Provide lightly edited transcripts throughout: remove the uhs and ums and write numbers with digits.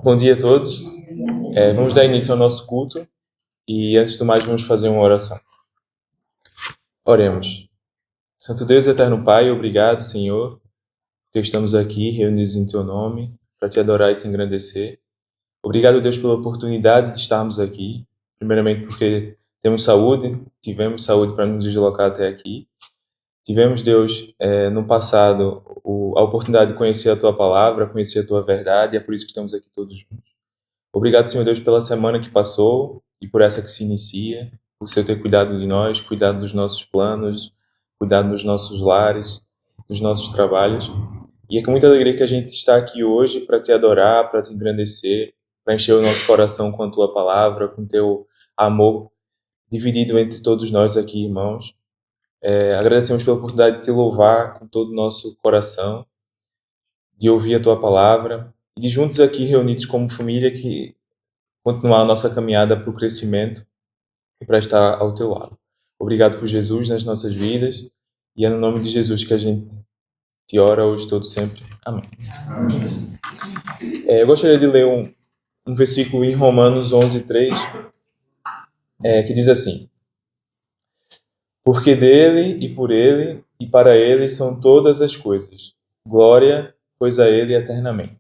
Bom dia a todos. Vamos dar início ao nosso culto e, antes de mais, vamos fazer uma oração. Oremos. Santo Deus e Eterno Pai, obrigado, Senhor, porque estamos aqui reunidos em Teu nome para Te adorar e Te engrandecer. Obrigado, Deus, pela oportunidade de estarmos aqui. Primeiramente porque tivemos saúde para nos deslocar até aqui. Tivemos, Deus, no passado, a oportunidade de conhecer a Tua Palavra, conhecer a Tua verdade, e é por isso que estamos aqui todos juntos. Obrigado, Senhor Deus, pela semana que passou e por essa que se inicia, por Senhor ter cuidado de nós, cuidado dos nossos planos, cuidado dos nossos lares, dos nossos trabalhos. E é com muita alegria que a gente está aqui hoje para Te adorar, para Te engrandecer, para encher o nosso coração com a Tua Palavra, com o Teu amor dividido entre todos nós aqui, irmãos. Agradecemos pela oportunidade de Te louvar com todo o nosso coração, de ouvir a Tua Palavra e de juntos aqui reunidos como família que continuar a nossa caminhada para o crescimento e para estar ao Teu lado. Obrigado por Jesus nas nossas vidas e é no nome de Jesus que a gente te ora hoje, todo sempre. Amém. Eu gostaria de ler um versículo em Romanos 11:3, que diz assim: Porque dele e por ele e para ele são todas as coisas. Glória, pois a ele eternamente.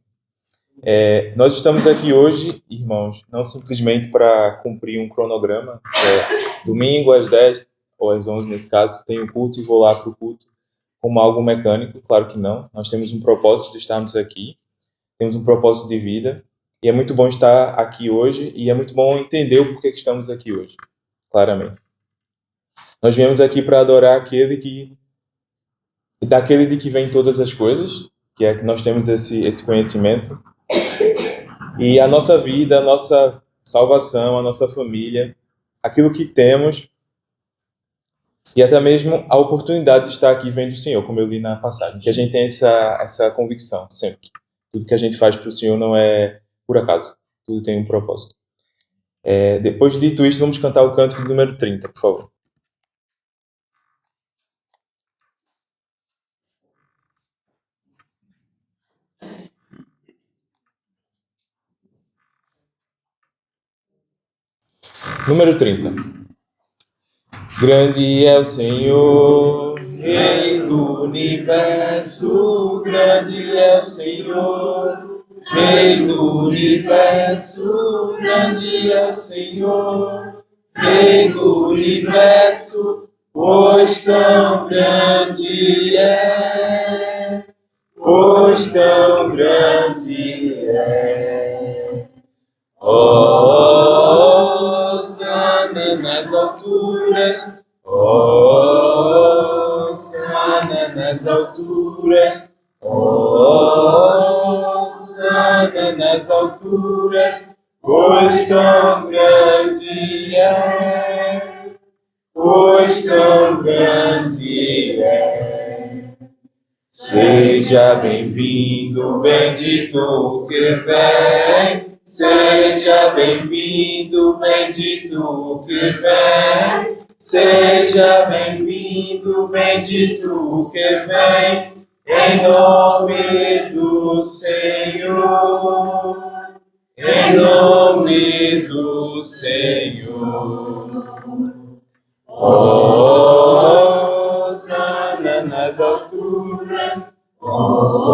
Nós estamos aqui hoje, irmãos, não simplesmente para cumprir um cronograma. Domingo às 10 ou às 11, nesse caso, tenho culto e vou lá para o culto como algo mecânico. Claro que não. Nós temos um propósito de estarmos aqui, temos um propósito de vida, e é muito bom estar aqui hoje, e é muito bom entender o porquê que estamos aqui hoje, claramente. Nós viemos aqui para adorar daquele de que vem todas as coisas, que é que nós temos esse conhecimento, e a nossa vida, a nossa salvação, a nossa família, aquilo que temos, e até mesmo a oportunidade de estar aqui vem do Senhor, como eu li na passagem, que a gente tem essa convicção sempre. Tudo que a gente faz para o Senhor não é por acaso, tudo tem um propósito. Depois de dito isto, vamos cantar o cântico número 30, por favor. Número 30. Grande é o Senhor, Rei do Universo, grande é o Senhor, Rei do Universo, grande é o Senhor, Rei do Universo, pois tão grande é, pois tão grande é. Hosana nas alturas, Hosana nas alturas, Hosana nas alturas, pois tão grande é, pois tão grande é. Seja bem-vindo, bendito que vem. Seja bem-vindo, bendito que vem. Seja bem-vindo, bendito que vem. Em nome do Senhor. Em nome do Senhor. Hosana nas alturas. Hosana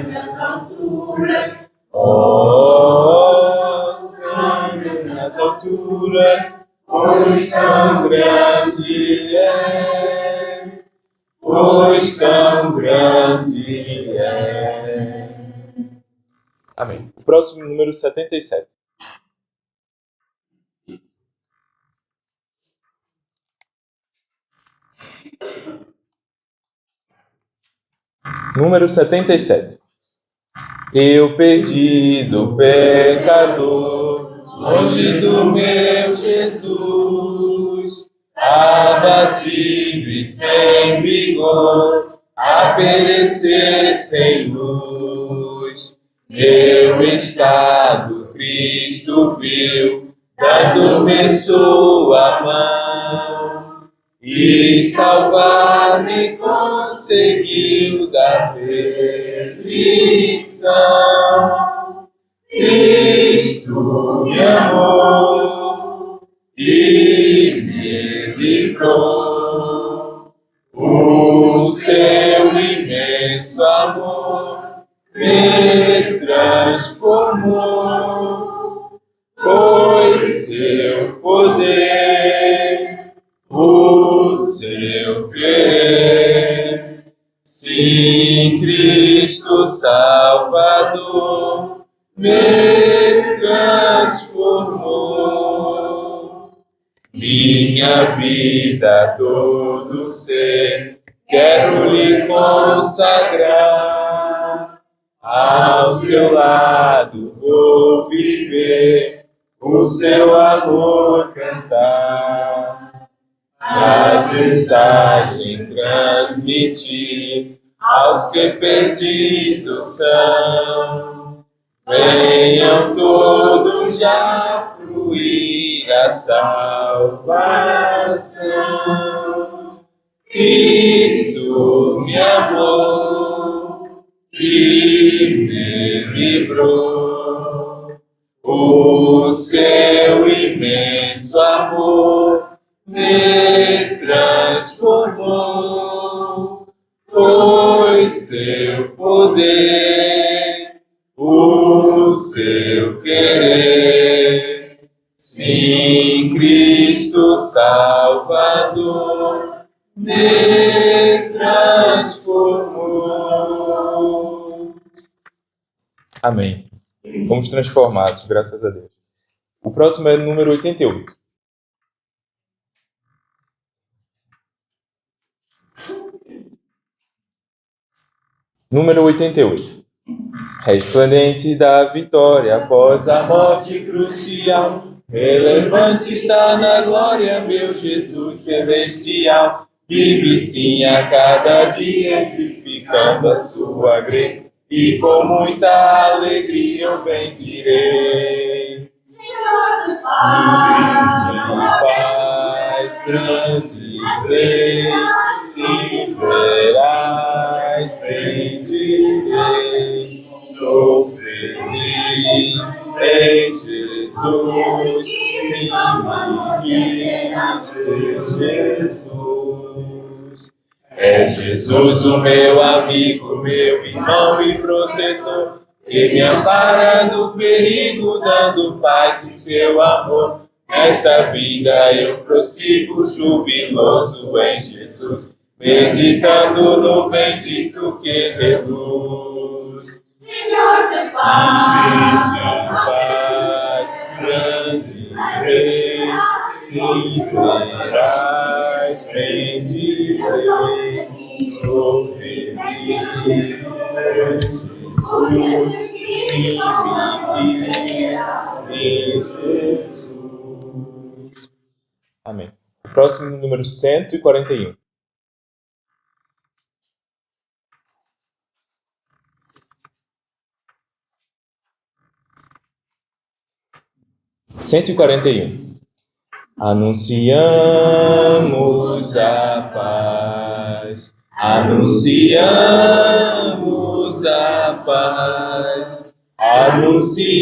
nas alturas. Hosana nas alturas. Pois tão grande é. Pois tão grande é. Amém. O próximo, número 77. Número 77. Eu perdido, pecador, longe do meu Jesus, abatido e sem vigor, a perecer sem luz. Meu estado Cristo viu, dando-me sua mão, e salvar-me conseguiu da perdição. me amou e me livrou. O seu imenso amor me transformou. Foi seu poder, o seu querer. Sim, Cristo Salvador me transformou. Minha vida, todo ser, quero lhe consagrar. Ao seu lado vou viver, o seu amor cantar. As mensagens transmitir aos que perdidos são. Venham todos já fruir a salvação. Cristo me amou e me livrou. O seu imenso amor me transformou. Foi seu poder, o seu querer. Sim, Cristo Salvador me transformou. Amém. Fomos transformados, graças a Deus. O próximo é o número 88. Número 88. Resplandente da vitória após a morte crucial, relevante está na glória meu Jesus celestial. Vive sim a cada dia edificando a sua grei, e com muita alegria eu bendirei. Senhor de paz, grande rei, sim verás, bendirei. Sou feliz em Jesus, sim me quis Jesus. É Jesus o meu amigo, meu irmão e protetor, que me ampara do perigo, dando paz e seu amor. Nesta vida eu prossigo jubiloso em Jesus, meditando no bendito que reluz. Senhor de paz, grande rei, sim verás, bendirei. Sou feliz em Jesus, sim me quis Jesus. Amém. O próximo, número 141. Anunciamos a paz, anunciamos a paz, anunciamos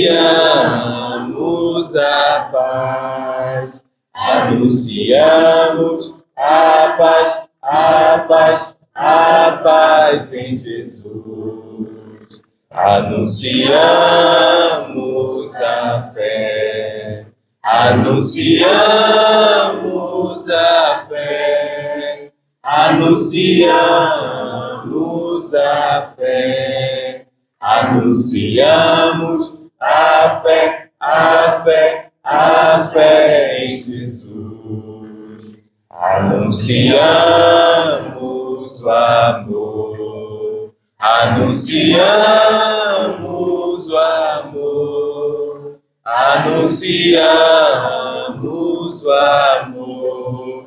a paz, anunciamos a paz, a paz, a paz em Jesus. Anunciamos a fé, anunciamos a fé, anunciamos a fé, anunciamos a fé, a fé, a fé em Jesus. Anunciamos o amor, anunciamos o amor, anunciamos o amor,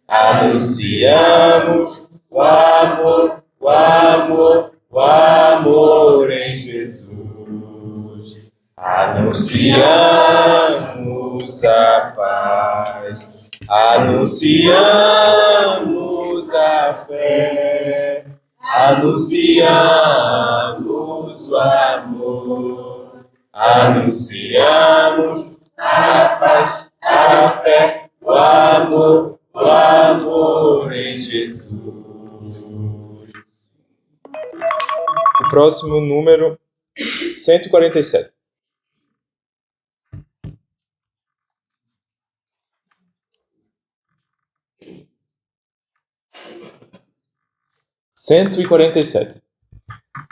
anunciamos o amor, o amor, o amor em Jesus. Anunciamos a paz, anunciamos a fé, anunciamos o amor, anunciamos a paz, a fé, o amor em Jesus. O próximo número, 147.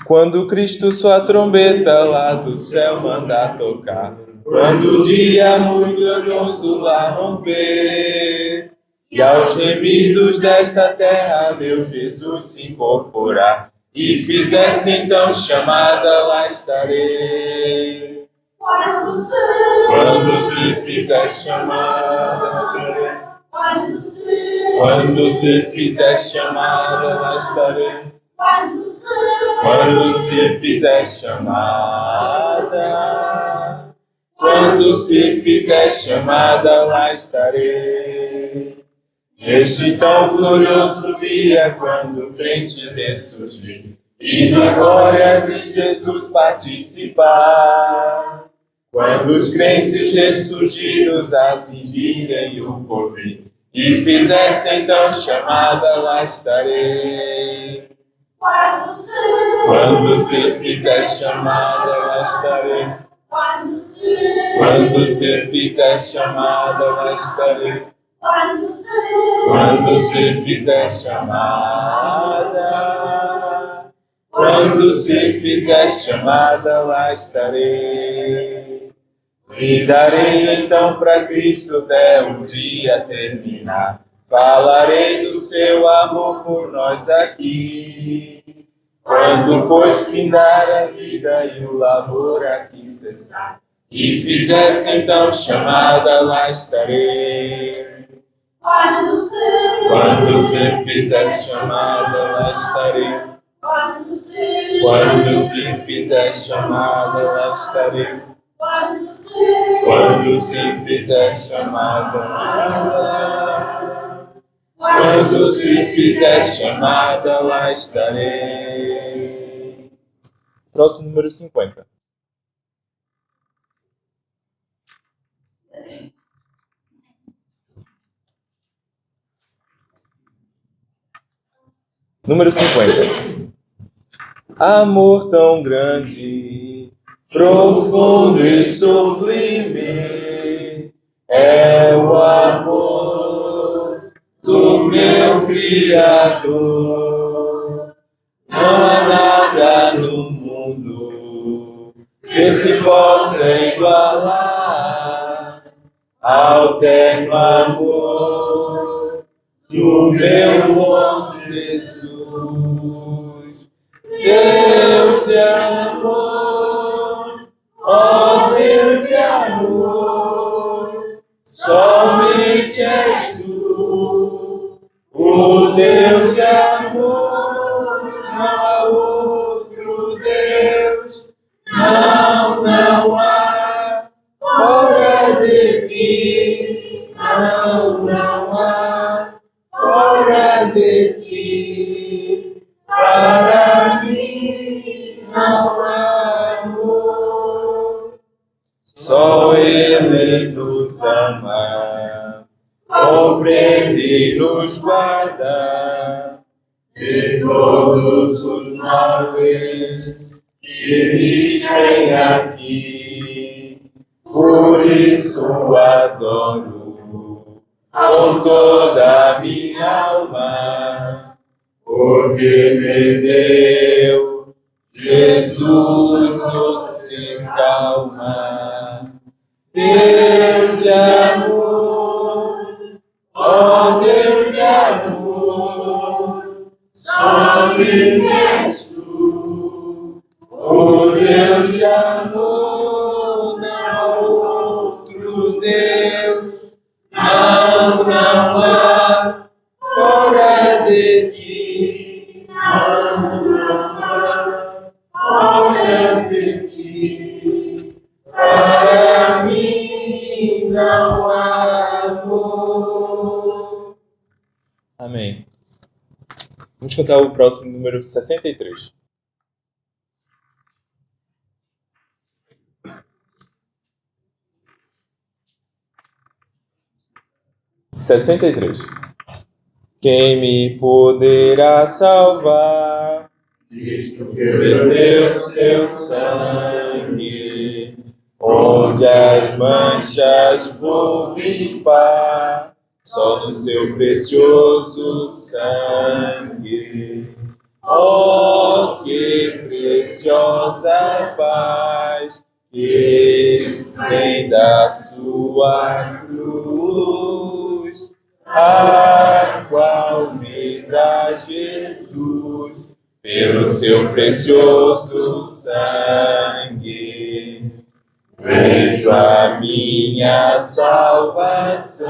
Quando Cristo sua trombeta lá do céu manda tocar, quando o dia muito glorioso lá romper, e aos gemidos desta terra meu Jesus se incorporar, e fizesse então chamada, lá estarei. Quando se fizer chamada, lá estarei. Quando se fizer chamada, lá estarei. Quando se fizer chamada, quando se fizer chamada, lá estarei. Neste tão glorioso dia, quando o crente ressurgir e da glória de Jesus participar, quando os crentes ressurgidos atingirem o porvir e fizessem então chamada, lá estarei. Quando se fizer chamada, lá estarei. Quando se fizer chamada, lá estarei. Quando se fizer chamada, quando se fizer chamada, lá estarei. E darei então para Cristo até o dia terminar. Falarei do seu amor por nós aqui. Quando, pois, findar a vida e o labor aqui cessar, e fizesse então chamada, lá estarei. Quando se fizer chamada, lá estarei. Quando se fizer chamada, lá estarei. Quando se fizer chamada, quando se fizer chamada, lá estarei. Próximo, número 50. Número 50. Amor tão grande, profundo e sublime, é o amor do meu Criador. Não há nada no mundo que se possa igualar ao terno amor do meu bom Jesus. Deus de amor, ó Deus de amor, somente és tu, o Deus de amor, não há outro Deus, não há fora de ti, não há fora de ti, para mim não há amor, só Ele nos ama, compreende e nos guarda de todos os males que existem aqui. Por isso o adoro com toda a minha alma, porque me deu Jesus doce calma. Deus de amor, ó Deus de amor, somente és tu, o Deus de amor, não há outro Deus, não há fora de ti, não há fora de ti, para mim não há amor. Amém. Vamos cantar o próximo, número 63. 63. Quem me poderá salvar? Cristo que Perdeu seu sangue, onde as manchas vou limpar, só no seu precioso sangue. Oh, que preciosa paz que vem da sua cruz, a qual me dá Jesus pelo seu precioso sangue. Vejo a minha salvação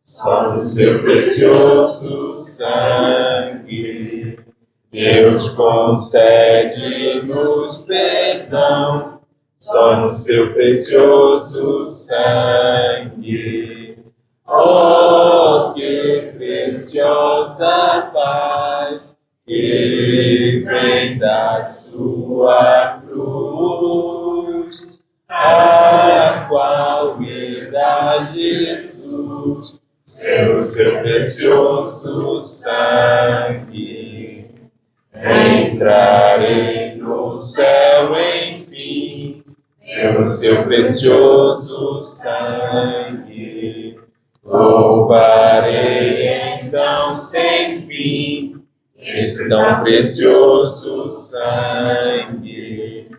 só no seu precioso sangue. Deus concede-nos perdão só no seu precioso sangue. Oh, que preciosa paz que vem da sua cruz, a qual me dá Jesus pelo seu precioso sangue. Entrarei no céu, enfim, pelo seu precioso sangue. Louvarei então sem fim esse tão precioso sangue.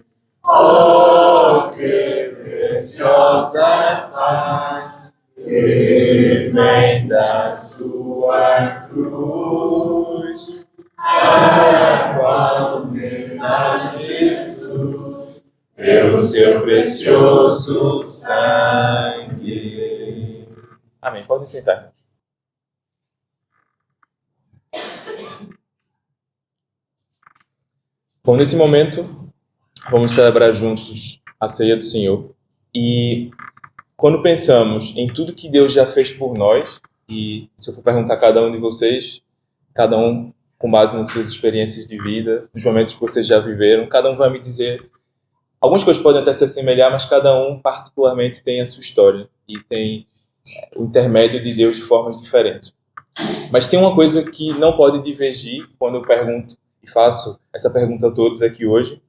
Oh, que preciosa paz que vem da sua cruz, a qual me dá Jesus pelo seu precioso sangue. Amém. Podem sentar. Bom, nesse momento, vamos celebrar juntos a ceia do Senhor. E quando pensamos em tudo que Deus já fez por nós, e se eu for perguntar a cada um de vocês, cada um com base nas suas experiências de vida, nos momentos que vocês já viveram, cada um vai me dizer. Algumas coisas podem até se assemelhar, mas cada um particularmente tem a sua história e tem o intermédio de Deus de formas diferentes. Mas tem uma coisa que não pode divergir quando eu pergunto e faço essa pergunta a todos aqui hoje.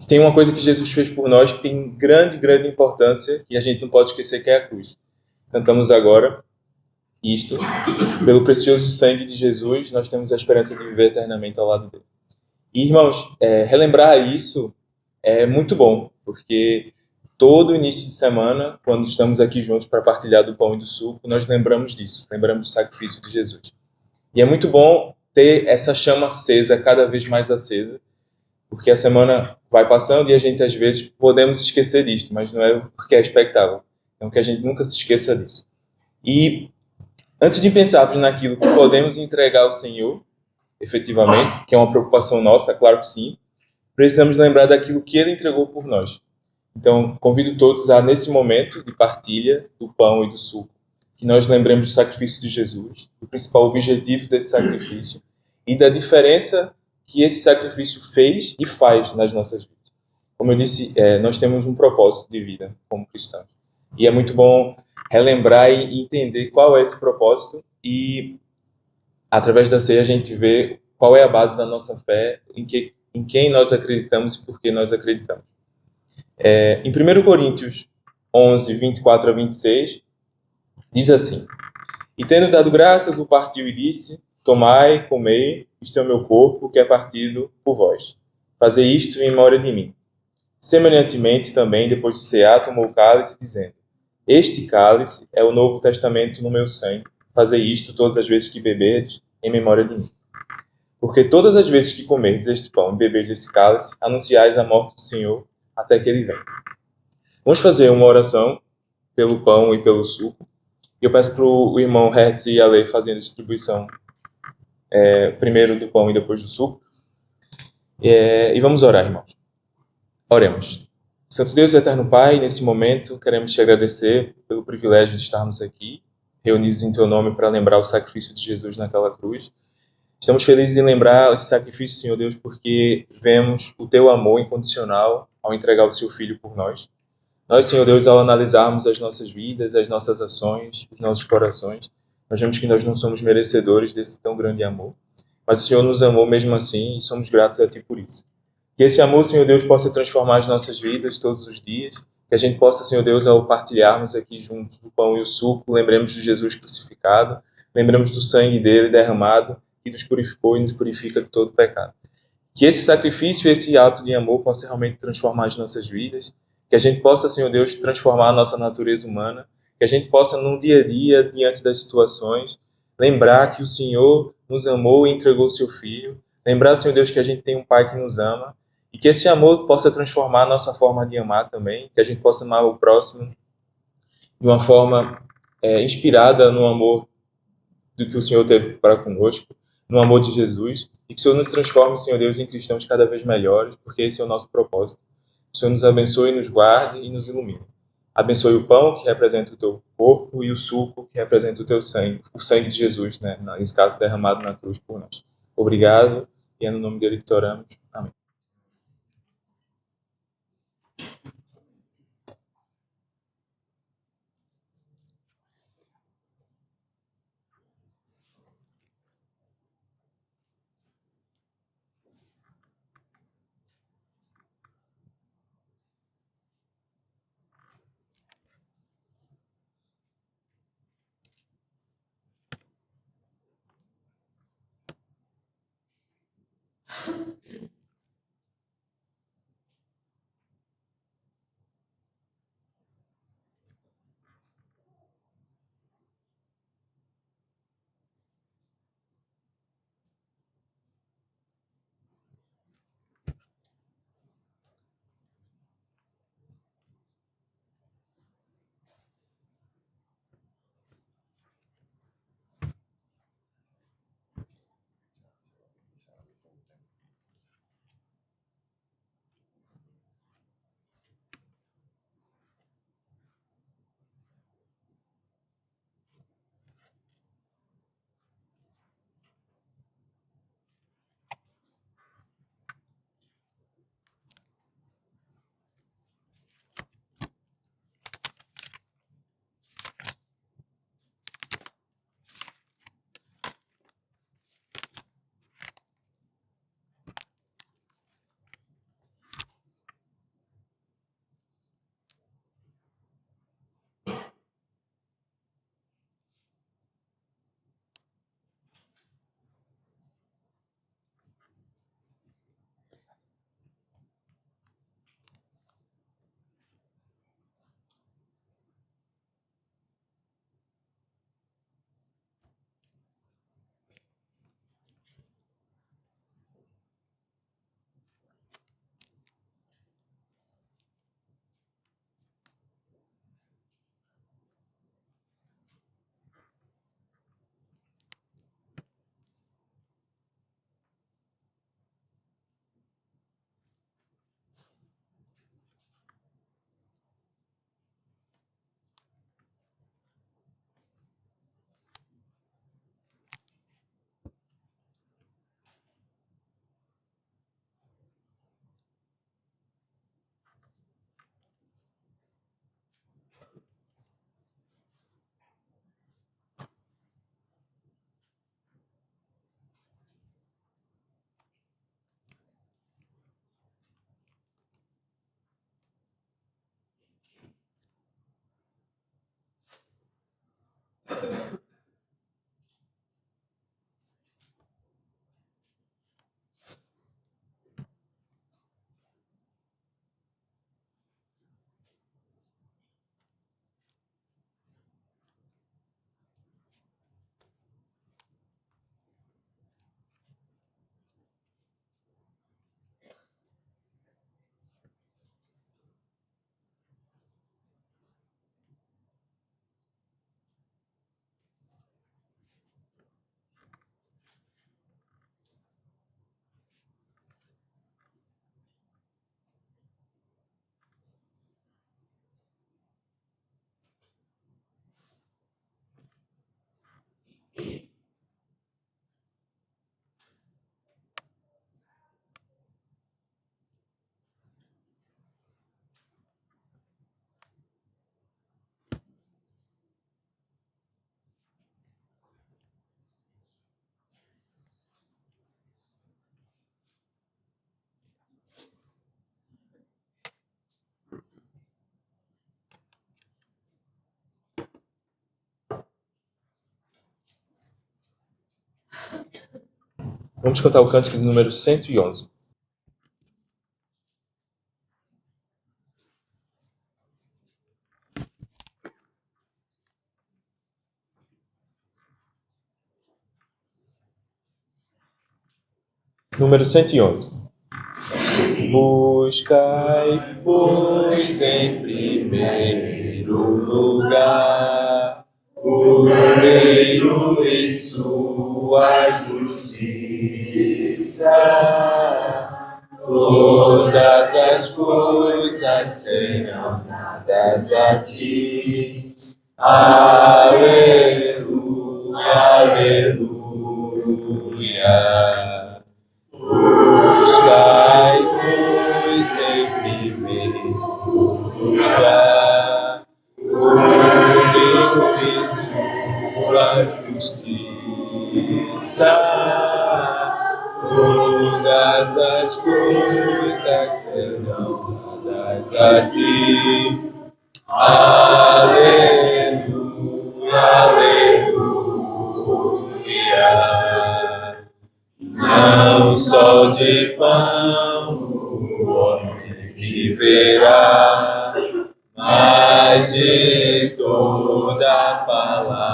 Tem uma coisa que Jesus fez por nós que tem grande importância e a gente não pode esquecer, que é a cruz. Cantamos agora isto. Pelo precioso sangue de Jesus, nós temos a esperança de viver eternamente ao lado dele. E, irmãos, relembrar isso é muito bom, porque todo início de semana, quando estamos aqui juntos para partilhar do pão e do suco, nós lembramos disso, lembramos do sacrifício de Jesus. E é muito bom ter essa chama acesa, cada vez mais acesa, porque a semana vai passando e a gente, às vezes, podemos esquecer disto, mas não é porque é expectável. Então, que a gente nunca se esqueça disso. E, antes de pensarmos naquilo que podemos entregar ao Senhor, efetivamente, que é uma preocupação nossa, claro que sim, precisamos lembrar daquilo que Ele entregou por nós. Então, convido todos a, nesse momento de partilha do pão e do suco, que nós lembremos do sacrifício de Jesus, do principal objetivo desse sacrifício e da diferença que esse sacrifício fez e faz nas nossas vidas. Como eu disse, nós temos um propósito de vida como cristãos. E é muito bom relembrar e entender qual é esse propósito e, através da ceia, a gente vê qual é a base da nossa fé, em quem nós acreditamos e por que nós acreditamos. Em 1 Coríntios 11, 24 a 26, diz assim: E tendo dado graças, o partiu e disse: Tomai, comei, isto é o meu corpo, que é partido por vós. Fazei isto em memória de mim. Semelhantemente, também, depois de cear, tomou o cálice, dizendo: Este cálice é o novo testamento no meu sangue. Fazei isto todas as vezes que beberdes, em memória de mim. Porque todas as vezes que comerdes este pão e beberdes esse cálice, anunciais a morte do Senhor até que ele venha. Vamos fazer uma oração pelo pão e pelo suco. Eu peço para o irmão Hertz e a Lei fazendo a distribuição primeiro do pão e depois do suco. E vamos orar, irmãos. Oremos. Santo Deus e Eterno Pai, nesse momento queremos te agradecer pelo privilégio de estarmos aqui, reunidos em Teu nome para lembrar o sacrifício de Jesus naquela cruz. Estamos felizes em lembrar esse sacrifício, Senhor Deus, porque vemos o Teu amor incondicional ao entregar o Seu Filho por nós. Nós, Senhor Deus, ao analisarmos as nossas vidas, as nossas ações, os nossos corações, nós vemos que nós não somos merecedores desse tão grande amor. Mas o Senhor nos amou mesmo assim e somos gratos a Ti por isso. Que esse amor, Senhor Deus, possa transformar as nossas vidas todos os dias. Que a gente possa, Senhor Deus, ao partilharmos aqui juntos o pão e o suco, lembremos de Jesus crucificado, lembremos do sangue dele derramado, que nos purificou e nos purifica de todo pecado. Que esse sacrifício, esse ato de amor possa realmente transformar as nossas vidas, que a gente possa, Senhor Deus, transformar a nossa natureza humana, que a gente possa, no dia a dia, diante das situações, lembrar que o Senhor nos amou e entregou o seu Filho, lembrar, Senhor Deus, que a gente tem um Pai que nos ama, e que esse amor possa transformar a nossa forma de amar também, que a gente possa amar o próximo de uma forma inspirada no amor do que o Senhor teve para conosco, no amor de Jesus, e que o Senhor nos transforme, Senhor Deus, em cristãos cada vez melhores, porque esse é o nosso propósito. Que o Senhor nos abençoe, nos guarde e nos ilumine. Abençoe o pão, que representa o teu corpo, e o suco, que representa o teu sangue, o sangue de Jesus, né? Nesse caso, derramado na cruz por nós. Obrigado, e é no nome dele que te oramos. Amém. Vamos cantar o cântico de número 111. Número 111. Buscai, pois, em primeiro lugar o reino e sua justiça. Todas as coisas serão dadas a ti. Aleluia, aleluia. Buscai, pois, em primeiro lugar o reino e sua justiça. Todas as coisas serão dadas a ti. Aleluia, aleluia. Não só de pão o homem viverá, mas de toda palavra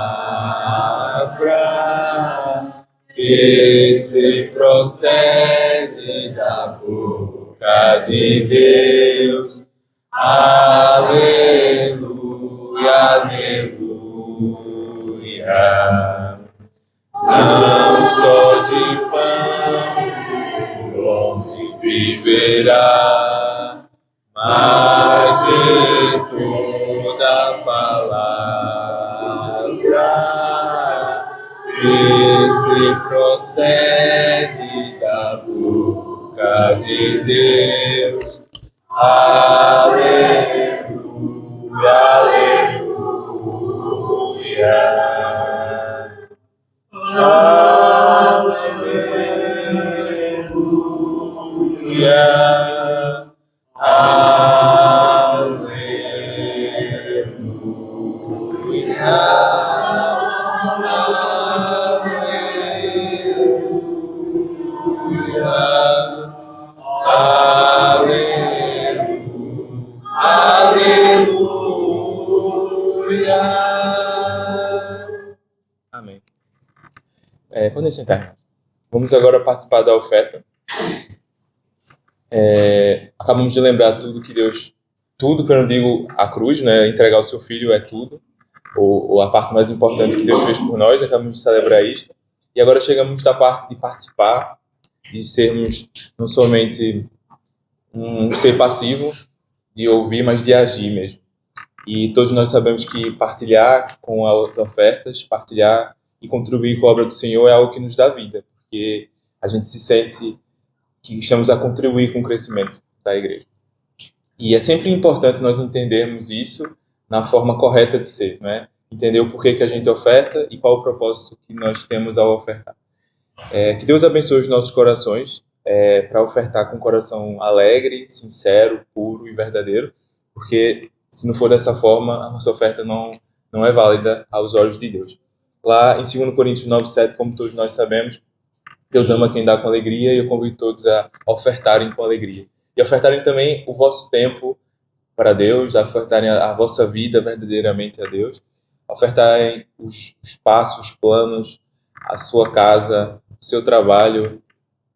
que se procede da boca de Deus. Aleluia, aleluia. Não só de pão o homem viverá, mas de toda palavra que se procede da boca de Deus. Aleluia, aleluia. Aleluia, aleluia. Amém. Podem sentar. Vamos agora participar da oferta. Acabamos de lembrar tudo que Deus... Tudo que eu não digo a cruz, né? Entregar o seu filho é tudo. Ou a parte mais importante que Deus fez por nós. Acabamos de celebrar isto. E agora chegamos da parte de participar, de sermos não somente um ser passivo, de ouvir, mas de agir mesmo. E todos nós sabemos que partilhar com as ofertas, partilhar e contribuir com a obra do Senhor é algo que nos dá vida, porque a gente se sente que estamos a contribuir com o crescimento da igreja. E é sempre importante nós entendermos isso na forma correta de ser, né? Entender o porquê que a gente oferta e qual o propósito que nós temos ao ofertar. Que Deus abençoe os nossos corações para ofertar com um coração alegre, sincero, puro e verdadeiro, porque se não for dessa forma, a nossa oferta não é válida aos olhos de Deus. Lá em 2 Coríntios 9:7, como todos nós sabemos, Deus ama quem dá com alegria e eu convido todos a ofertarem com alegria. E ofertarem também o vosso tempo para Deus, a ofertarem a vossa vida verdadeiramente a Deus, ofertarem os passos, os planos, a sua casa, o seu trabalho,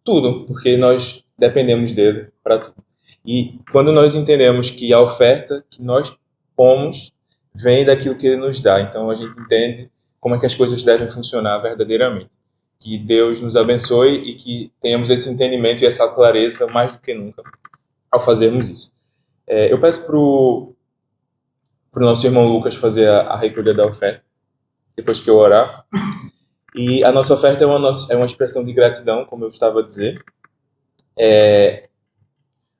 tudo, porque nós dependemos dele para tudo. E quando nós entendemos que a oferta que nós pomos vem daquilo que ele nos dá, então a gente entende como é que as coisas devem funcionar verdadeiramente. Que Deus nos abençoe e que tenhamos esse entendimento e essa clareza mais do que nunca ao fazermos isso. Eu peço para o nosso irmão Lucas fazer a recolha da oferta, depois que eu orar. E a nossa oferta é uma expressão de gratidão, como eu estava a dizer.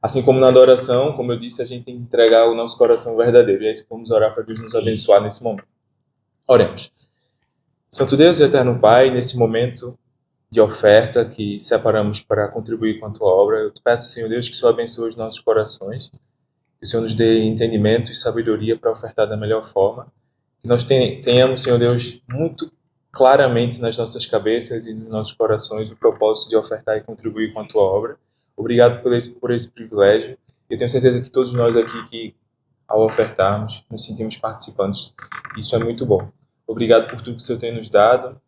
Assim como na adoração, como eu disse, a gente tem que entregar o nosso coração verdadeiro. E é isso que vamos orar para Deus nos abençoar nesse momento. Oremos. Santo Deus e Eterno Pai, nesse momento de oferta que separamos para contribuir com a Tua obra, eu te peço, Senhor Deus, que o Senhor abençoe os nossos corações, que o Senhor nos dê entendimento e sabedoria para ofertar da melhor forma, que nós tenhamos, Senhor Deus, muito claramente nas nossas cabeças e nos nossos corações o propósito de ofertar e contribuir com a tua obra. Obrigado por esse privilégio. Eu tenho certeza que todos nós aqui, que ao ofertarmos, nos sentimos participantes. Isso é muito bom. Obrigado por tudo que o Senhor tem nos dado.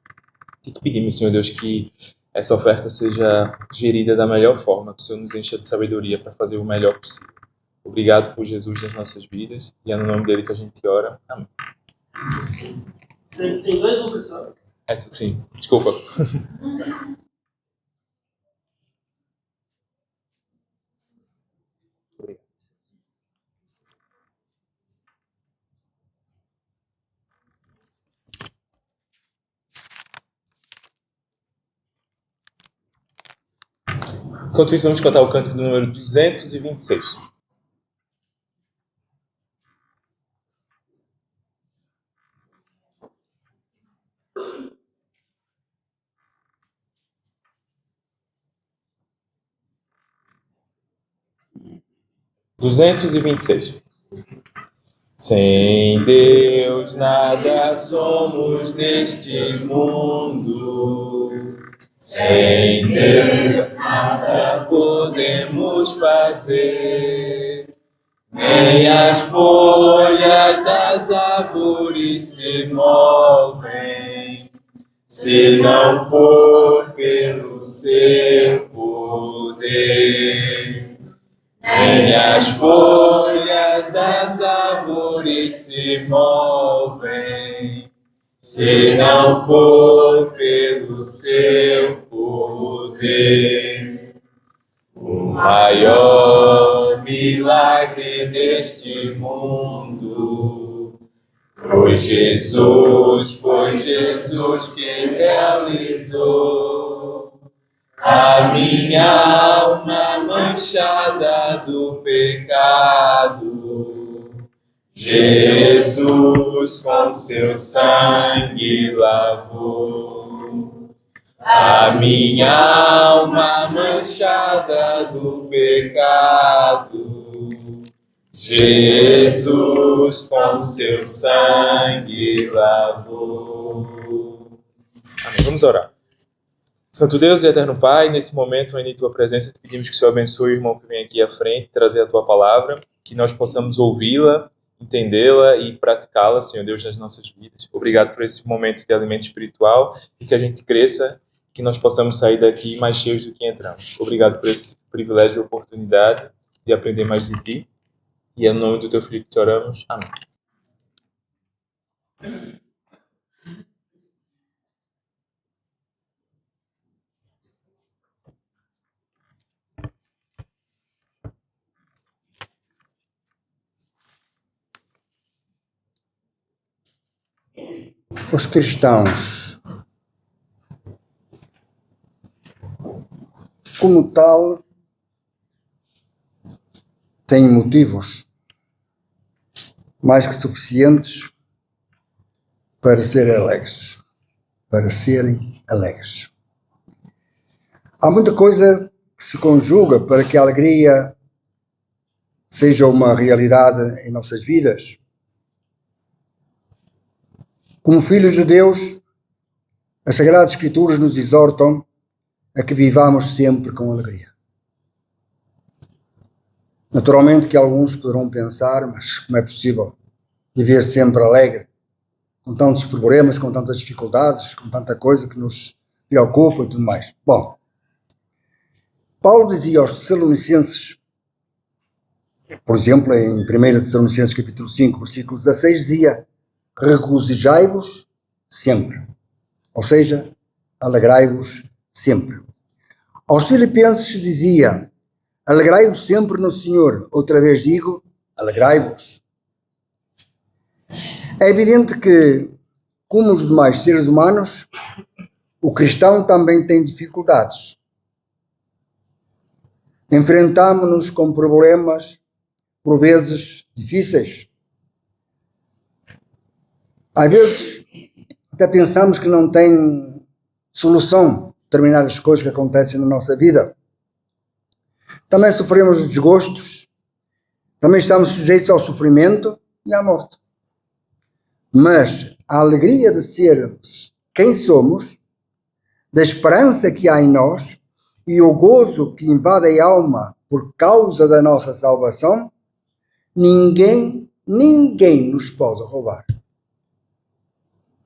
E te pedimos, Senhor Deus, que essa oferta seja gerida da melhor forma, que o Senhor nos encha de sabedoria para fazer o melhor possível. Obrigado por Jesus nas nossas vidas, e é no nome dele que a gente ora. Amém. Tem dois Lucas só? Sim, desculpa. Enquanto isso, vamos cantar o cântico do número 226. Sem Deus nada somos neste mundo. Sem Deus nada podemos fazer. Nem as folhas das árvores se movem, se não for pelo seu poder. Nem as folhas das árvores se movem, se não for pelo seu poder. O maior milagre deste mundo foi Jesus quem realizou. A minha alma manchada do pecado, Jesus com seu sangue lavou. A minha alma manchada do pecado, Jesus com seu sangue lavou. Amém. Vamos orar. Santo Deus e eterno Pai, nesse momento, em tua presença, te pedimos que o Senhor abençoe o irmão que vem aqui à frente, trazer a tua palavra, que nós possamos ouvi-la, entendê-la e praticá-la, Senhor Deus, nas nossas vidas. Obrigado por esse momento de alimento espiritual e que a gente cresça, que nós possamos sair daqui mais cheios do que entramos. Obrigado por esse privilégio e oportunidade de aprender mais de ti. E é no nome do teu Filho que te oramos. Amém. Os cristãos, como tal, têm motivos mais que suficientes para serem alegres. Há muita coisa que se conjuga para que a alegria seja uma realidade em nossas vidas. Como filhos de Deus, as Sagradas Escrituras nos exortam a que vivamos sempre com alegria. Naturalmente que alguns poderão pensar, mas como é possível viver sempre alegre, com tantos problemas, com tantas dificuldades, com tanta coisa que nos preocupa e tudo mais. Bom, Paulo dizia aos Tessalonicenses, por exemplo, em 1 Tessalonicenses capítulo 5, versículo 16, dizia: regozijai-vos sempre. Ou seja, alegrai-vos sempre. Aos Filipenses dizia: alegrai-vos sempre no Senhor. Outra vez digo, alegrai-vos. É evidente que, como os demais seres humanos, o cristão também tem dificuldades. Enfrentamos-nos com problemas, por vezes, difíceis. Às vezes, até pensamos que não tem solução determinadas coisas que acontecem na nossa vida. Também sofremos desgostos, também estamos sujeitos ao sofrimento e à morte. Mas a alegria de sermos quem somos, da esperança que há em nós e o gozo que invade a alma por causa da nossa salvação, ninguém nos pode roubar.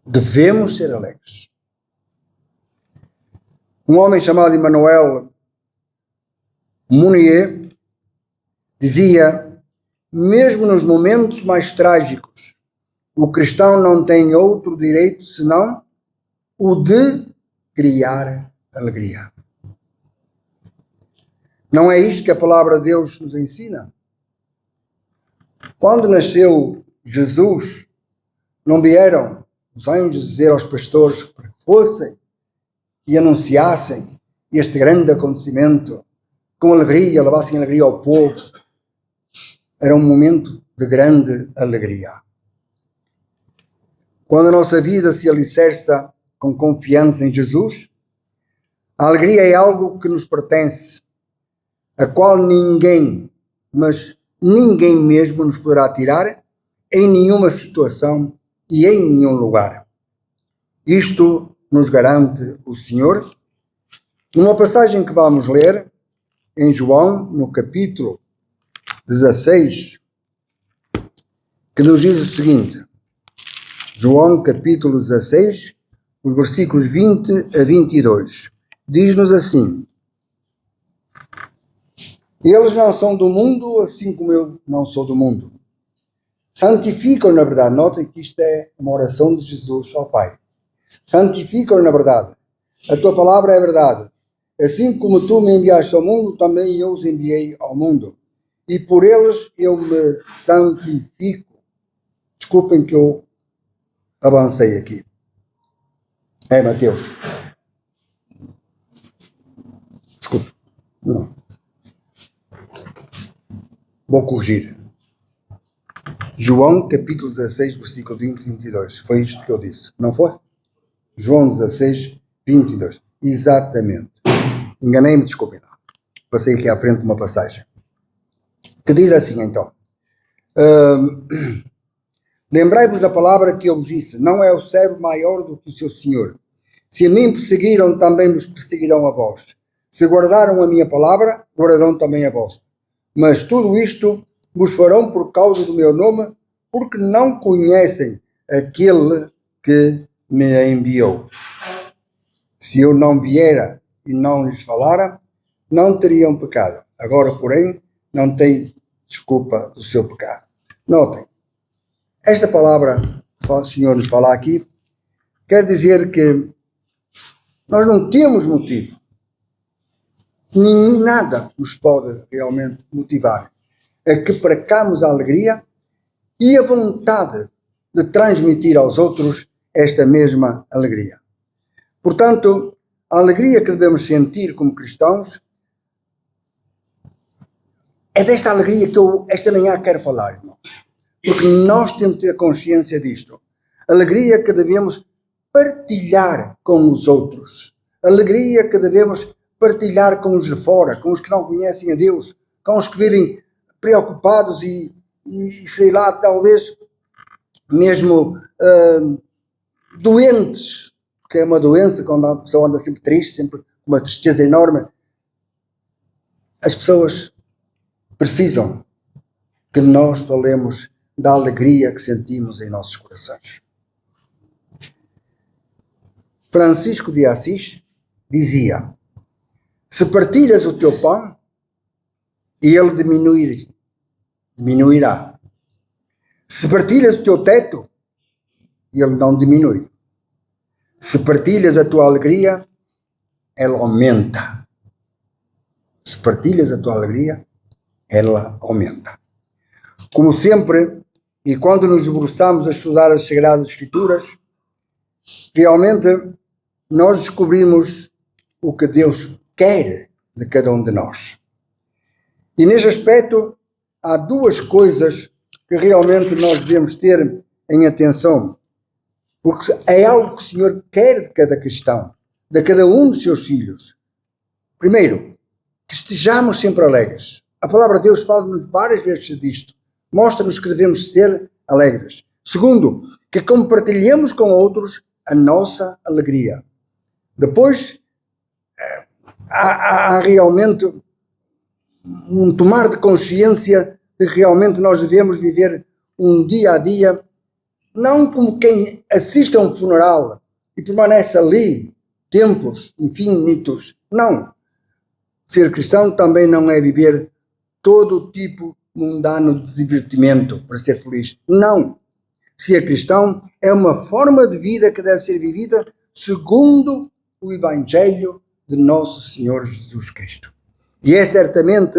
Devemos ser alegres. Um homem chamado Emmanuel Mounier dizia: mesmo nos momentos mais trágicos, o cristão não tem outro direito senão o de criar alegria. Não é isto que a palavra de Deus nos ensina? Quando nasceu Jesus, não vieram os anjos dizer aos pastores para que fossem e anunciassem este grande acontecimento com alegria, levassem alegria ao povo. Era um momento de grande alegria. Quando a nossa vida se alicerça com confiança em Jesus, a alegria é algo que nos pertence, a qual ninguém, mas ninguém mesmo nos poderá tirar em nenhuma situação e em nenhum lugar. Isto nos garante o Senhor numa passagem que vamos ler em João, no capítulo 16, que nos diz o seguinte. João, capítulo 16, os versículos 20 a 22. Diz-nos assim: eles não são do mundo, assim como eu não sou do mundo. Santificam na verdade. Notem que isto é uma oração de Jesus ao Pai. Santificam na verdade. A tua palavra é verdade. Assim como tu me enviaste ao mundo, também eu os enviei ao mundo. E por eles eu me santifico. Desculpem que eu avancei aqui. É Mateus. Desculpe. Não. Vou corrigir. João, capítulo 16, versículo 20 e 22. Foi isto que eu disse, não foi? João 16, 22. Exatamente. Enganei-me, desculpem. Passei aqui à frente uma passagem. Que diz assim, então. Lembrai-vos da palavra que eu vos disse. Não é o servo maior do que o seu senhor. Se a mim perseguiram, também vos perseguirão a vós. Se guardaram a minha palavra, guardarão também a vossa. Mas tudo isto vos farão por causa do meu nome, porque não conhecem aquele que me enviou. Se eu não viera e não lhes falara, não teriam pecado. Agora, porém, não têm desculpa do seu pecado. Notem, esta palavra que o Senhor nos fala aqui, quer dizer que nós não temos motivo. Nada nos pode realmente motivar a que percamos a alegria e a vontade de transmitir aos outros esta mesma alegria. Portanto, a alegria que devemos sentir como cristãos é desta alegria que eu esta manhã quero falar, irmãos. Porque nós temos que ter consciência disto. Alegria que devemos partilhar com os outros. Alegria que devemos partilhar com os de fora, com os que não conhecem a Deus, com os que vivem preocupados e sei lá, talvez mesmo doentes, porque é uma doença quando a pessoa anda sempre triste, sempre com uma tristeza enorme. As pessoas precisam que nós falemos da alegria que sentimos em nossos corações. Francisco de Assis dizia: se partilhas o teu pão, ele diminuirá. Se partilhas o teu teto, ele não diminui. Se partilhas a tua alegria, ela aumenta. Se partilhas a tua alegria, ela aumenta. Como sempre, e quando nos debruçamos a estudar as Sagradas Escrituras, realmente nós descobrimos o que Deus quer de cada um de nós. E neste aspecto, há duas coisas que realmente nós devemos ter em atenção, porque é algo que o Senhor quer de cada cristão, de cada um dos seus filhos. Primeiro, que estejamos sempre alegres. A palavra de Deus fala-nos várias vezes disto. Mostra-nos que devemos ser alegres. Segundo, que compartilhemos com outros a nossa alegria. Depois, há realmente um tomar de consciência de que realmente nós devemos viver um dia a dia, não como quem assiste a um funeral e permanece ali tempos infinitos. Não. Ser cristão também não é viver todo tipo mundano de divertimento para ser feliz. Não. Ser cristão é uma forma de vida que deve ser vivida segundo o Evangelho de nosso Senhor Jesus Cristo. E é certamente,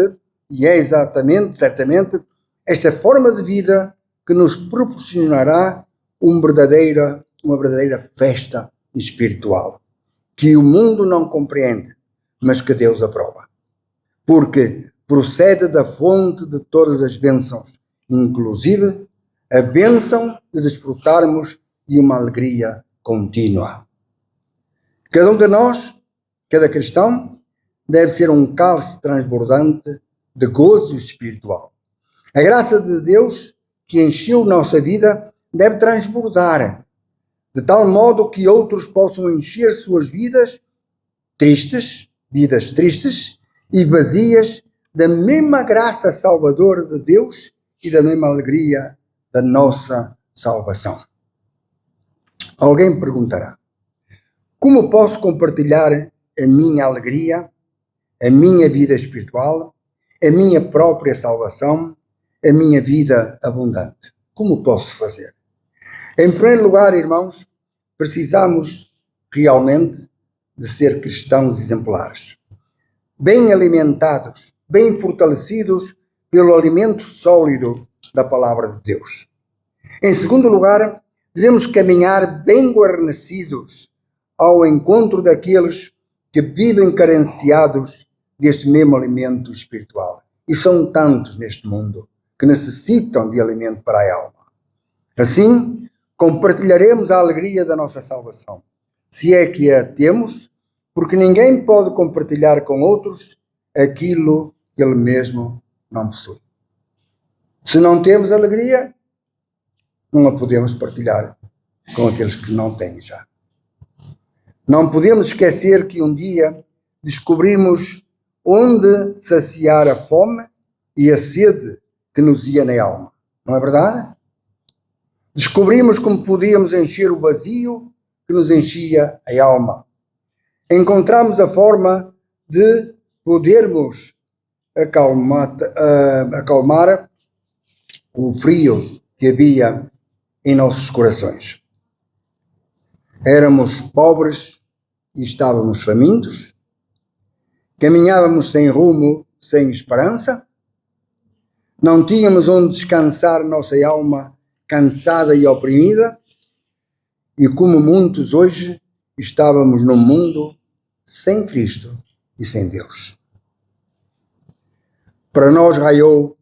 esta forma de vida que nos proporcionará uma verdadeira festa espiritual, que o mundo não compreende, mas que Deus aprova. Porque procede da fonte de todas as bênçãos, inclusive a bênção de desfrutarmos de uma alegria contínua. Cada um de nós, cada cristão, deve ser um cálice transbordante de gozo espiritual. A graça de Deus que encheu nossa vida deve transbordar, de tal modo que outros possam encher suas vidas tristes e vazias da mesma graça salvadora de Deus e da mesma alegria da nossa salvação. Alguém perguntará: como posso compartilhar a minha alegria, a minha vida espiritual, a minha própria salvação, a minha vida abundante? Como posso fazer? Em primeiro lugar, irmãos, precisamos realmente de ser cristãos exemplares, bem alimentados, bem fortalecidos pelo alimento sólido da palavra de Deus. Em segundo lugar, devemos caminhar bem guarnecidos ao encontro daqueles que vivem carenciados deste mesmo alimento espiritual. E são tantos neste mundo que necessitam de alimento para a alma. Assim, compartilharemos a alegria da nossa salvação, se é que a temos, porque ninguém pode compartilhar com outros aquilo que ele mesmo não possui. Se não temos alegria, não a podemos partilhar com aqueles que não têm já. Não podemos esquecer que um dia descobrimos onde saciar a fome e a sede que nos ia na alma. Não é verdade? Descobrimos como podíamos encher o vazio que nos enchia a alma. Encontramos a forma de podermos acalmar o frio que havia em nossos corações. Éramos pobres e estávamos famintos, caminhávamos sem rumo, sem esperança, não tínhamos onde descansar nossa alma cansada e oprimida, e como muitos hoje, estávamos num mundo sem Cristo e sem Deus. Para nós raiou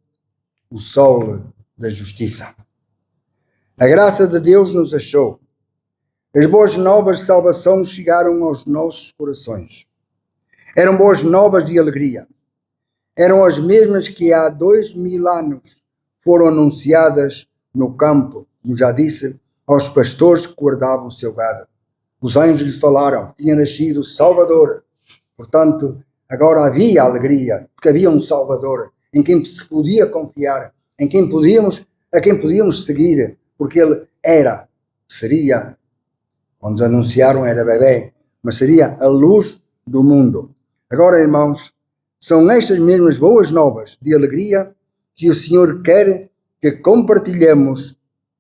o sol da justiça. A graça de Deus nos achou. As boas novas de salvação chegaram aos nossos corações. Eram boas novas de alegria. Eram as mesmas que há 2000 anos foram anunciadas no campo, como já disse, aos pastores que guardavam o seu gado. Os anjos lhes falaram, tinha nascido o Salvador. Portanto, agora havia alegria, porque havia um Salvador em quem se podia confiar, a quem podíamos seguir, porque ele seria, quando nos anunciaram era bebê, mas seria a luz do mundo. Agora, irmãos, são estas mesmas boas novas de alegria que o Senhor quer que compartilhemos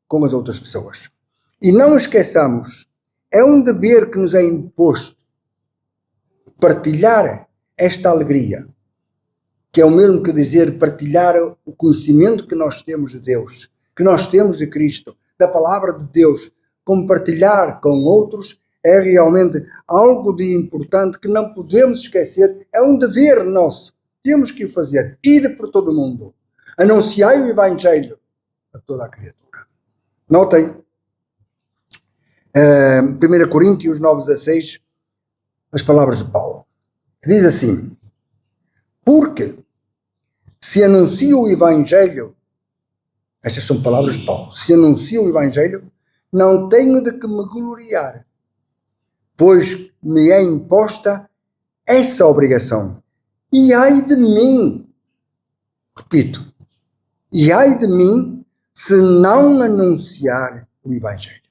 com as outras pessoas. E não esqueçamos, é um dever que nos é imposto partilhar esta alegria, que é o mesmo que dizer partilhar o conhecimento que nós temos de Deus, que nós temos de Cristo, da palavra de Deus. Compartilhar com outros é realmente algo de importante que não podemos esquecer, é um dever nosso, temos que o fazer. Ide por todo o mundo, anunciai o Evangelho a toda a criatura. Notem, 1 Coríntios 9,16, as palavras de Paulo, que diz assim: porque se anuncia o Evangelho, estas são palavras de Paulo, se anuncia o Evangelho, não tenho de que me gloriar, pois me é imposta essa obrigação. E ai de mim, repito, e ai de mim se não anunciar o Evangelho.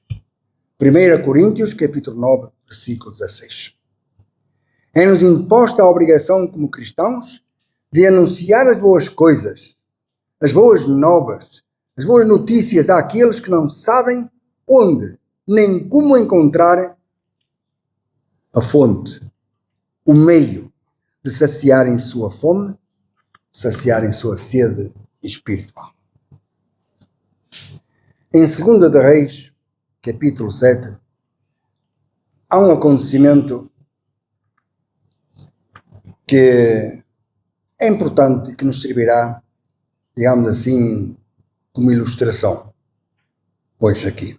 1 Coríntios, capítulo 9, versículo 16. É-nos imposta a obrigação como cristãos de anunciar as boas coisas, as boas novas, as boas notícias àqueles que não sabem onde, nem como encontrar a fonte, o meio de saciarem sua fome, saciarem sua sede espiritual. Em 2 de Reis, capítulo 7, há um acontecimento que é importante e que nos servirá, digamos assim, como ilustração hoje aqui.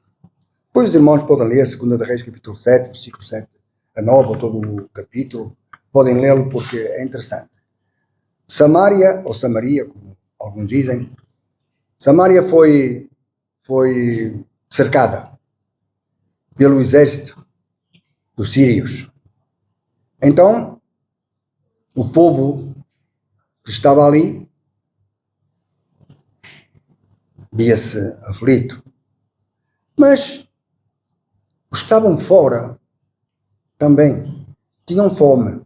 Depois os irmãos podem ler 2 de Reis, capítulo 7, versículo 7 a 9, ou todo o capítulo, podem lê-lo porque é interessante. Samaria, ou Samaria, como alguns dizem, Samaria foi cercada pelo exército dos sírios. Então, o povo que estava ali via-se aflito. Mas os que estavam fora também tinham fome,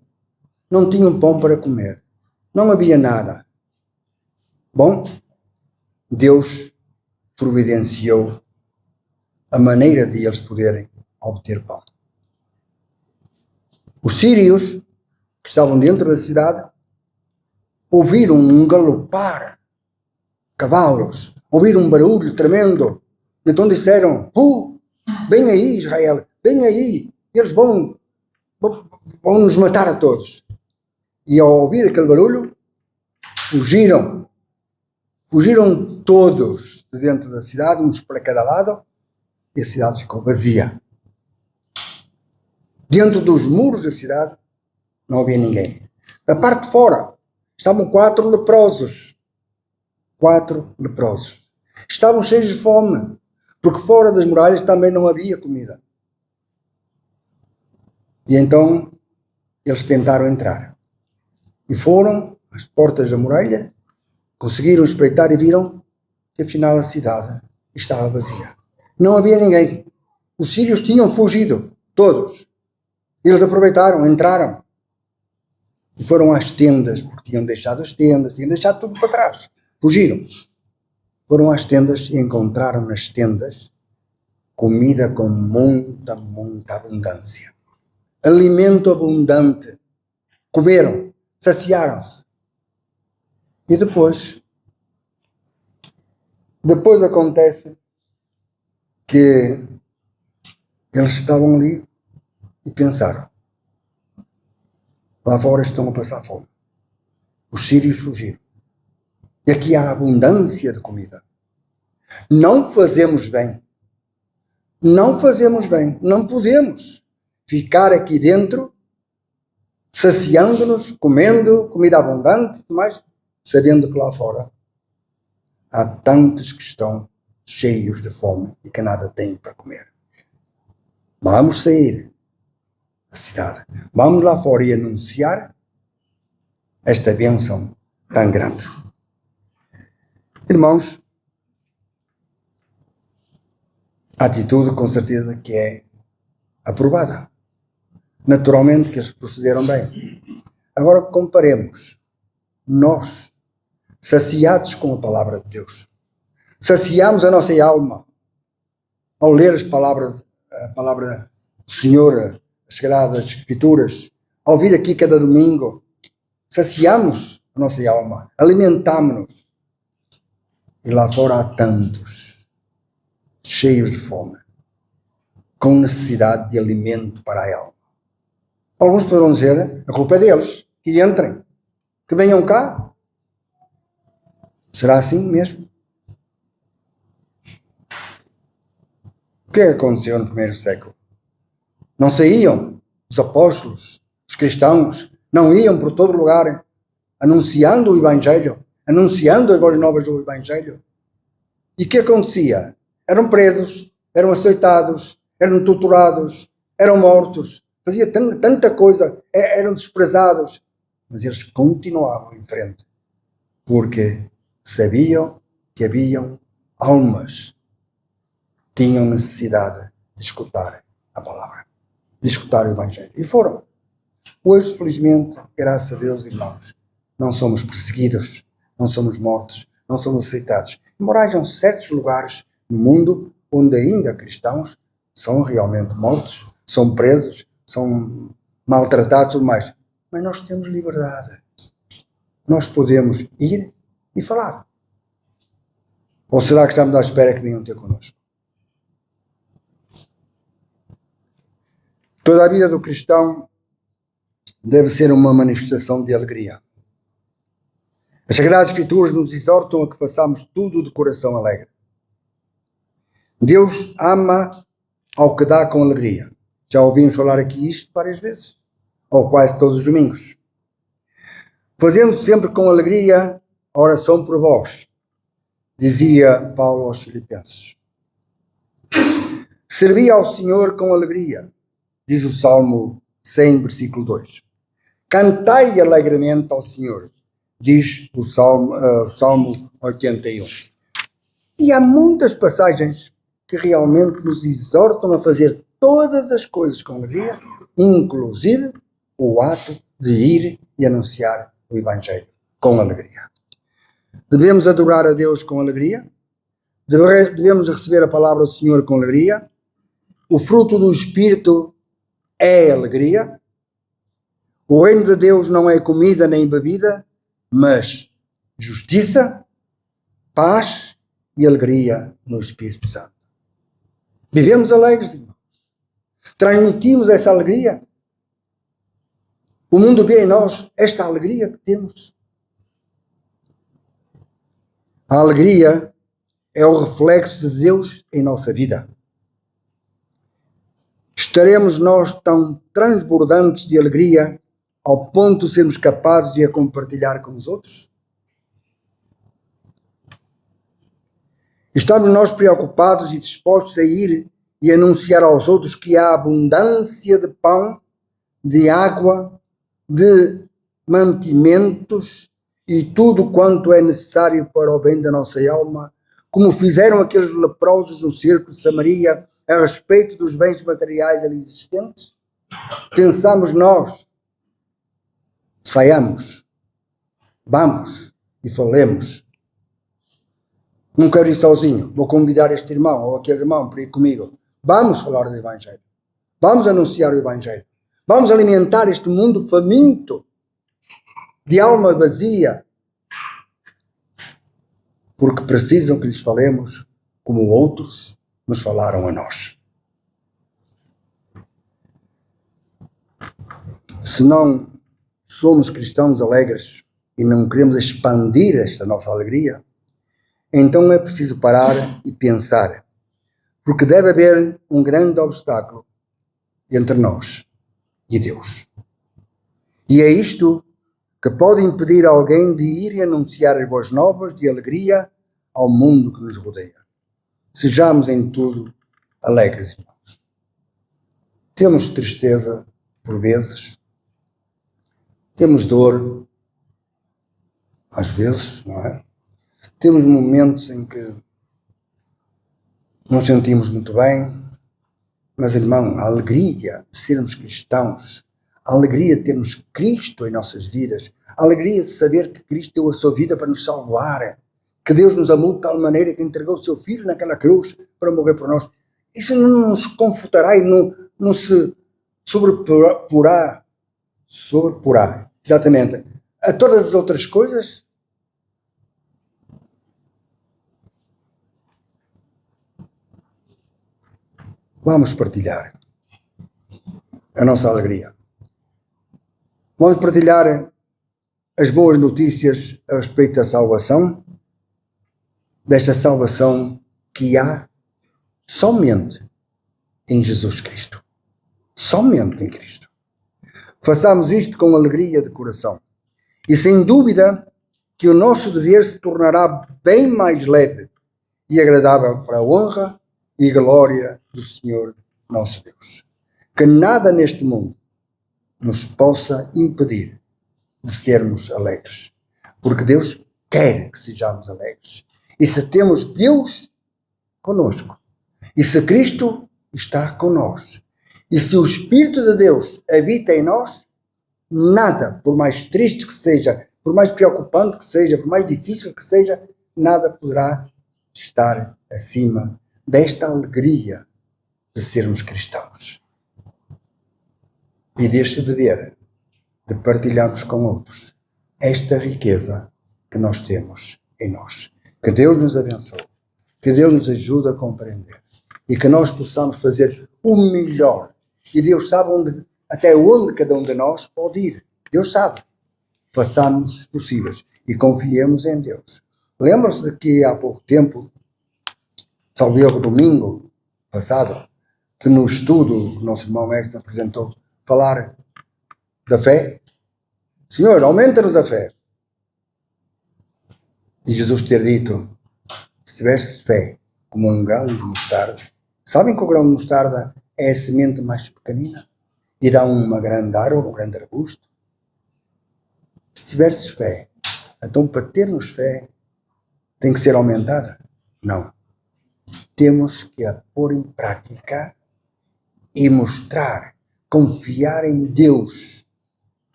não tinham pão para comer, não havia nada. Bom, Deus providenciou a maneira de eles poderem obter pão. Os sírios, que estavam dentro da cidade, ouviram um galopar cavalos, ouviram um barulho tremendo. Então disseram: vem aí, Israel, vem aí, eles vão nos matar a todos. E ao ouvir aquele barulho, fugiram todos de dentro da cidade, uns para cada lado, e a cidade ficou vazia. Dentro dos muros da cidade não havia ninguém. Da parte de fora estavam 4 leprosos. 4 leprosos. Estavam cheios de fome, porque fora das muralhas também não havia comida. E então eles tentaram entrar. E foram às portas da muralha, conseguiram espreitar e viram que afinal a cidade estava vazia. Não havia ninguém. Os sírios tinham fugido, todos. Eles aproveitaram, entraram. E foram às tendas, porque tinham deixado as tendas, tinham deixado tudo para trás. Fugiram. Foram às tendas e encontraram nas tendas comida com muita, muita abundância. Alimento abundante. Comeram, saciaram-se. E depois acontece que eles estavam ali e pensaram: lá fora estão a passar fome. Os sírios fugiram. E aqui há abundância de comida. Não fazemos bem. Não fazemos bem. Não podemos ficar aqui dentro, saciando-nos, comendo comida abundante, mas sabendo que lá fora há tantos que estão cheios de fome e que nada têm para comer. Vamos sair da cidade. Vamos lá fora e anunciar esta bênção tão grande. Irmãos, a atitude com certeza que é aprovada. Naturalmente que eles procederam bem. Agora comparemos nós, saciados com a palavra de Deus. Saciamos a nossa alma ao ler a palavra do Senhor, as Sagradas Escrituras, ao vir aqui cada domingo. Saciamos a nossa alma, alimentamos-nos. E lá fora há tantos, cheios de fome, com necessidade de alimento para a alma. Alguns poderão dizer: a culpa é deles, que entrem, que venham cá. Será assim mesmo? O que é que aconteceu no primeiro século? Não saíam os apóstolos, os cristãos, não iam por todo lugar anunciando o Evangelho, anunciando as boas novas do Evangelho. E o que acontecia? Eram presos, eram açoitados, eram torturados, eram mortos, fazia tanta coisa, eram desprezados, mas eles continuavam em frente, porque sabiam que haviam almas que tinham necessidade de escutar a palavra, de escutar o Evangelho. E foram. Hoje, felizmente, graças a Deus, irmãos, não somos perseguidos, não somos mortos, não somos aceitados. Embora hajam certos lugares no mundo onde ainda cristãos são realmente mortos, são presos, são maltratados e tudo mais. Mas nós temos liberdade. Nós podemos ir e falar. Ou será que estamos à espera que venham ter connosco? Toda a vida do cristão deve ser uma manifestação de alegria. As Sagradas Escrituras nos exortam a que façamos tudo de coração alegre. Deus ama ao que dá com alegria. Já ouvimos falar aqui isto várias vezes, ou quase todos os domingos. Fazendo sempre com alegria a oração por vós, dizia Paulo aos Filipenses. Servi ao Senhor com alegria, diz o Salmo 100, versículo 2. Cantai alegremente ao Senhor, diz o Salmo 81. E há muitas passagens que realmente nos exortam a fazer todas as coisas com alegria, inclusive o ato de ir e anunciar o Evangelho com alegria. Devemos adorar a Deus com alegria, devemos receber a palavra do Senhor com alegria, o fruto do Espírito é alegria, o reino de Deus não é comida nem bebida, mas justiça, paz e alegria no Espírito Santo. Vivemos alegres, irmãos. Transmitimos essa alegria. O mundo vê em nós esta alegria que temos. A alegria é o reflexo de Deus em nossa vida. Estaremos nós tão transbordantes de alegria ao ponto de sermos capazes de a compartilhar com os outros? Estamos nós preocupados e dispostos a ir e anunciar aos outros que há abundância de pão, de água, de mantimentos e tudo quanto é necessário para o bem da nossa alma, como fizeram aqueles leprosos no cerco de Samaria a respeito dos bens materiais ali existentes? Pensamos nós, saiamos, vamos e falemos. Não quero ir sozinho, vou convidar este irmão ou aquele irmão para ir comigo. Vamos falar do Evangelho, vamos anunciar o Evangelho, vamos alimentar este mundo faminto, de alma vazia, porque precisam que lhes falemos como outros nos falaram a nós. Se não somos cristãos alegres e não queremos expandir esta nossa alegria, então é preciso parar e pensar, porque deve haver um grande obstáculo entre nós e Deus. E é isto que pode impedir alguém de ir e anunciar as boas novas de alegria ao mundo que nos rodeia. Sejamos em tudo alegres, irmãos. Temos tristeza por vezes, temos dor às vezes, não é? Temos momentos em que nos sentimos muito bem, mas, irmão, a alegria de sermos cristãos, a alegria de termos Cristo em nossas vidas, a alegria de saber que Cristo deu a sua vida para nos salvar, que Deus nos amou de tal maneira que entregou o seu Filho naquela cruz para morrer por nós. Isso não nos confortará e não se sobreporá, exatamente, a todas as outras coisas. Vamos partilhar a nossa alegria. Vamos partilhar as boas notícias a respeito da salvação, desta salvação que há somente em Jesus Cristo. Somente em Cristo. Façamos isto com alegria de coração. E sem dúvida que o nosso dever se tornará bem mais leve e agradável para a honra e glória do Senhor nosso Deus. que nada neste mundo nos possa impedir de sermos alegres. Porque Deus quer que sejamos alegres. E se temos Deus conosco, e se Cristo está conosco, e se o Espírito de Deus habita em nós, nada, por mais triste que seja, por mais preocupante que seja, por mais difícil que seja, nada poderá estar acima desta alegria de sermos cristãos. E deste dever de partilharmos com outros esta riqueza que nós temos em nós. Que Deus nos abençoe, que Deus nos ajude a compreender e que nós possamos fazer o melhor. E Deus sabe até onde cada um de nós pode ir. Deus sabe. Façamos possíveis e confiemos em Deus. Lembram-se de que há pouco tempo, salvo erro, domingo passado, que no estudo que o nosso irmão Erson apresentou, falar da fé? Senhor, aumenta-nos a fé. E Jesus ter dito, se tivesse fé como um grão de mostarda, sabem que o grão de mostarda é a semente mais pequenina e dá uma grande árvore, um grande arbusto? Se tiveres fé, então para termos fé, tem que ser aumentada? Não. Temos que a pôr em prática e mostrar, confiar em Deus.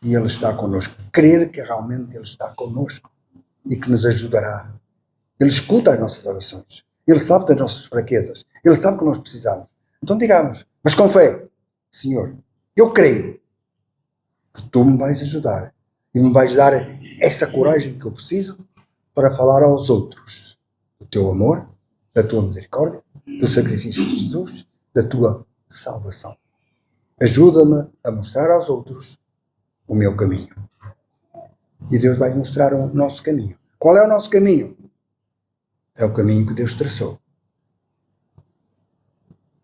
E Ele está connosco. Crer que realmente Ele está connosco e que nos ajudará. Ele escuta as nossas orações. Ele sabe das nossas fraquezas. Ele sabe que nós precisamos. Então digamos, mas com fé, Senhor, eu creio que Tu me vais ajudar e me vais dar essa coragem que eu preciso para falar aos outros do Teu amor, da Tua misericórdia, do sacrifício de Jesus, da Tua salvação. Ajuda-me a mostrar aos outros o meu caminho. E Deus vai mostrar o nosso caminho. Qual é o nosso caminho? É o caminho que Deus traçou.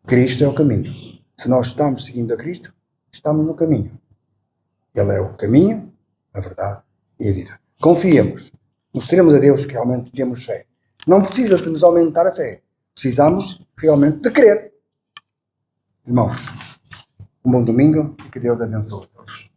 Cristo é o caminho. Se nós estamos seguindo a Cristo, estamos no caminho. Ele é o caminho, a verdade e a vida. Confiemos. Mostremos a Deus que realmente temos fé. Não precisa de nos aumentar a fé. Precisamos realmente de crer. Irmãos, um bom domingo e que Deus abençoe a todos.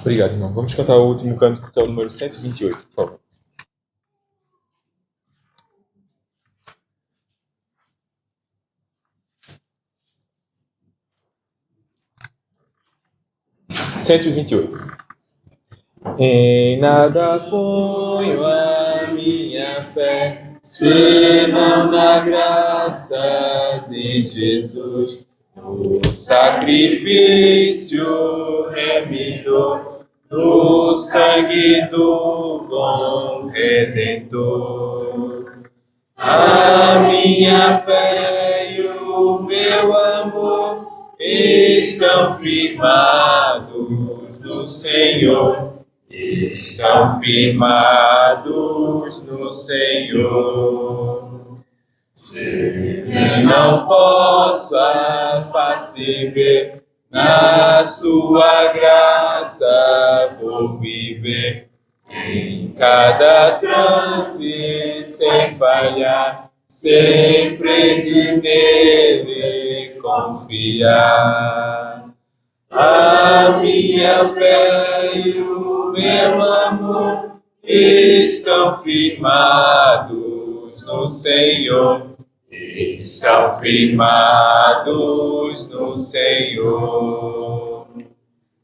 Obrigado, irmão. Vamos cantar o último cântico, que é o número 128, por favor. Em nada ponho a minha fé, senão na graça de Jesus, o sacrifício remidor do sangue do bom Redentor. A minha fé e o meu amor estão firmados no Senhor. Estão firmados no Senhor. Se não posso a face ver, na sua graça vou viver. Em cada transe sem falhar, sempre de nele confiar. A minha fé e o meu amor estão firmados no Senhor. Estão firmados no Senhor.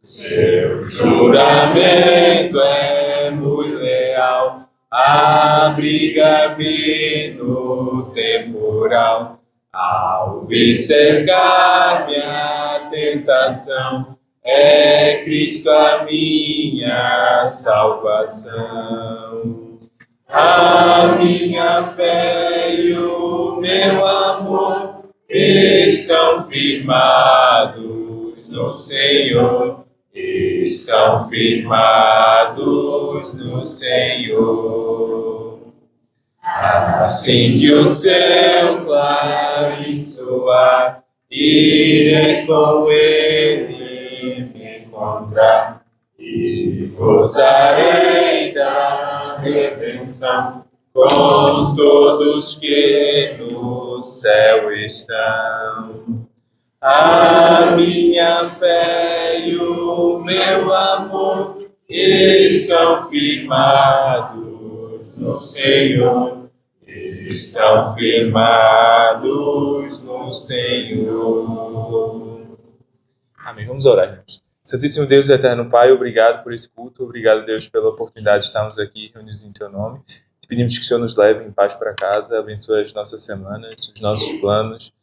Seu juramento é muito leal, abriga-me no temporal. Ao vir cercar-me a tentação, é Cristo a minha salvação. A minha fé e o meu amor estão firmados no Senhor. Estão firmados no Senhor. Assim que o céu clarear, irei com ele me encontrar, e Gozarei da redenção com todos que no céu estão. A minha fé e o meu amor estão firmados no Senhor. Estão firmados no Senhor. Amém. Vamos orar, irmãos. Santíssimo Deus e eterno Pai, obrigado por esse culto. Obrigado, Deus, pela oportunidade de estarmos aqui reunidos em Teu nome. Te pedimos que o Senhor nos leve em paz para casa, abençoe as nossas semanas, os nossos planos,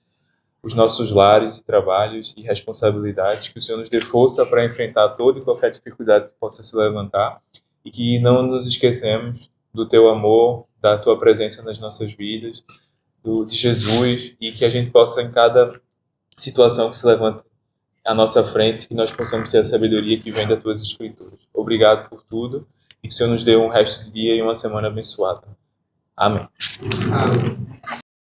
os nossos lares e trabalhos e responsabilidades, que o Senhor nos dê força para enfrentar toda e qualquer dificuldade que possa se levantar e que não nos esquecemos do Teu amor, da Tua presença nas nossas vidas, de Jesus, e que a gente possa, em cada situação que se levanta à nossa frente, que nós possamos ter a sabedoria que vem das Tuas Escrituras. Obrigado por tudo e que o Senhor nos dê um resto de dia e uma semana abençoada. Amém. Amém.